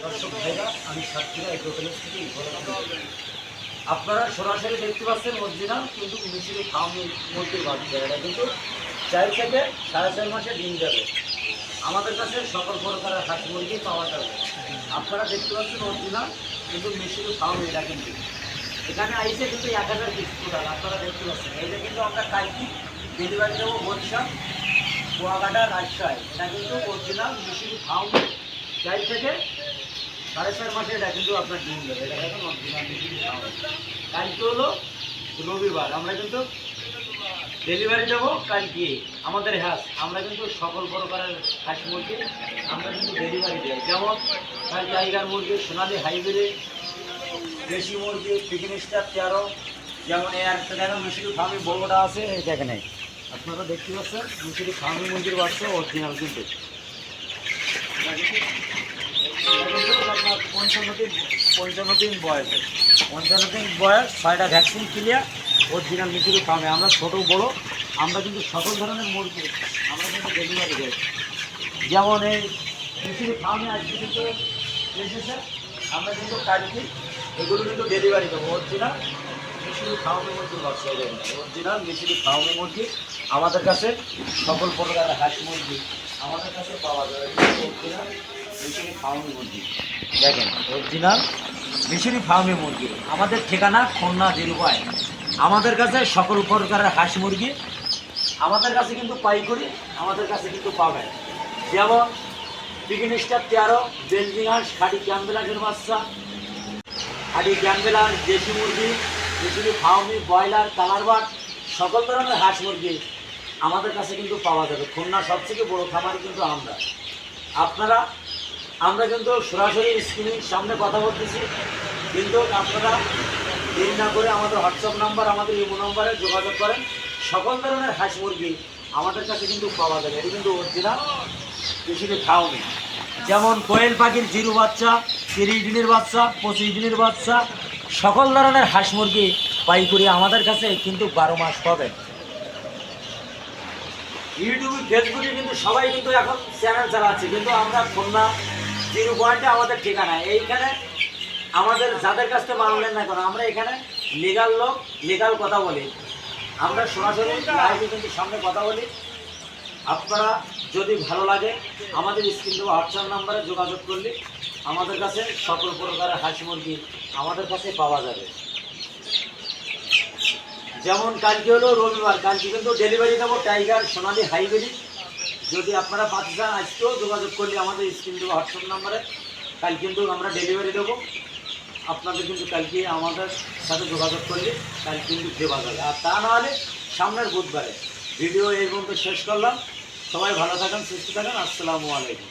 দর্শক ভাইরা, আমি সাতক্ষীরা এগ্রোপ্যালেস থেকে ইনফরমেশন দিচ্ছি। আপনারা সরাসরি দেখতে পাচ্ছেন অরিজিনাল কিন্তু মিশরি ফার্ম মুরগির বাচ্চা। এটা কিন্তু 4 থেকে 4.5 মাসে ডিম যাবে। আমাদের কাছে সকল প্রকারের হাঁস মুরগি পাওয়া যাবে। আপনারা দেখতে পাচ্ছেন অরিজিনাল কিন্তু মিশরি ফার্ম। এটা কিন্তু এখানে আইসে কিন্তু 1000 পিস টোটাল আপনারা দেখতে পাচ্ছেন। এইটা কিন্তু আমরা কালকে ডেলিভারি দেবো বরিশাল, কুয়াকাটা, রাজশাহী। এটা কিন্তু অরিজিনাল মিশরি ফার্ম 4 থেকে 4.5 মাসে এটা কিন্তু আপনার ডিম দেবে। এটা এখন অরিজিনাল মিশরি ফার্ম। কালকে হলো রবিবার, আমরা কিন্তু ডেলিভারি দেবো কালকে। আমাদের হাঁস আমরা কিন্তু সকল প্রকারের হাঁস মুরগি আমরা কিন্তু ডেলিভারি দিই। যেমন টাইগার মুরগি, সোনালি হাইব্রিড, দেশি মুরগি, চিকেন স্টার 13, যেমন এই একটা দেখেন মিশরি ফার্মি বড়টা আছে। এই দেখেন আপনারা দেখতে পাচ্ছেন মিশরি ফার্মি মুরগির বাচ্চা অরিজিনাল কিন্তু আপনার 55 দিন বয়সে, 55 দিন বয়স, 6টা ভ্যাকসিন ক্লিয়ার, অরিজিনাল মিশরি ফার্মে। আমরা ছোটো বড়ো আমরা কিন্তু সকল ধরনের মুরগি আমরা কিন্তু ডেলিভারি দিই। যেমন এই মিশরি ফার্মে আজকে কিন্তু এসেছে, আমরা কিন্তু কালকে এগুলো কিন্তু ডেলিভারি দেবো। অরিজিনাল মিশরি ফার্মে মুরগির বাচ্চা, অরিজিনাল মিশরি ফার্মে মুরগি আমাদের কাছে সকল প্রকারের হাঁস মুরগি আমাদের কাছে পাওয়া যাবে। অরিজিনাল মিশরি ফার্মে মুরগি দেখেন, অরিজিনাল মিশরি ফার্মে মুরগি। আমাদের ঠিকানা খুলনা দিলবাই। আমাদের কাছে সকল প্রকারের হাঁস মুরগি আমাদের কাছে কিন্তু পাইকারি আমাদের কাছে কিন্তু পাবেন। যেমন চিকেন স্টার 13, বেলজিং হাঁস, খাঁটি ক্যাম্বেলাসের বাচ্চা, খাঁটি ক্যাম্বেলাস, দেশি মুরগি, মিশরি ফার্মি, ব্রয়লার, কালারবাট, সকল ধরনের হাঁস মুরগি আমাদের কাছে কিন্তু পাওয়া যাবে। খুলনা সবথেকে বড় খামারি কিন্তু আমরা কিন্তু সরাসরি স্ক্রিনের সামনে কথা বলতেছি। কিন্তু আপনারা দেরি না করে আমাদের হোয়াটসঅ্যাপ নাম্বার, আমাদের ইমো নাম্বারে যোগাযোগ করেন। সকল ধরনের হাঁস মুরগি আমাদের কাছে কিন্তু পাওয়া যাবে। এটি কিন্তু অরিজিনাল মিশরি ফার্মি। যেমন কোয়েল পাখির 0 বাচ্চা, 30 দিনের বাচ্চা, 25 দিনের বাচ্চা, সকল ধরনের হাঁস মুরগি পাইকারি আমাদের কাছে কিন্তু 12 মাস পাবেন। ইউটিউবে, ফেসবুকে কিন্তু সবাই কিন্তু এখন চ্যানেল চালাচ্ছে, কিন্তু আমরা খুলনা 0 পয়েন্টে আমাদের ঠিকানা। এইখানে আমাদের যাদের কাছ থেকে মাল নেন না কেন, আমরা এখানে লিগাল লোক, লিগাল কথা বলি। আমরা সরাসরি লাইভে কিন্তু সামনে কথা বলি। আপনারা যদি ভালো লাগে আমাদের স্ক্রিন দেওয়া হোয়াটসঅ্যাপ নাম্বারে যোগাযোগ করলে আমাদের কাছে সকল প্রকারের হাঁস মুরগি আমাদের কাছে পাওয়া যাবে। যেমন কালকে হলো রবিবার, কালকে কিন্তু ডেলিভারি দেবো টাইগার, সোনালি হাইব্রিড। যদি আপনারা পাতে চান আজকেও যোগাযোগ করলে আমাদের স্ক্রিন দেওয়া হোয়াটসঅ্যাপ নাম্বারে কাল কিন্তু আমরা ডেলিভারি দেবো। আপনাদের কিন্তু কালকে আমাদের সাথে যোগাযোগ করলে কাল কিন্তু দেওয়া যাবে। আর তা নাহলে সামনের বুধবারে। ভিডিও এই পর্যন্ত শেষ করলাম। সবাই ভালো থাকেন, সুস্থ থাকেন। আসসালামু আলাইকুম।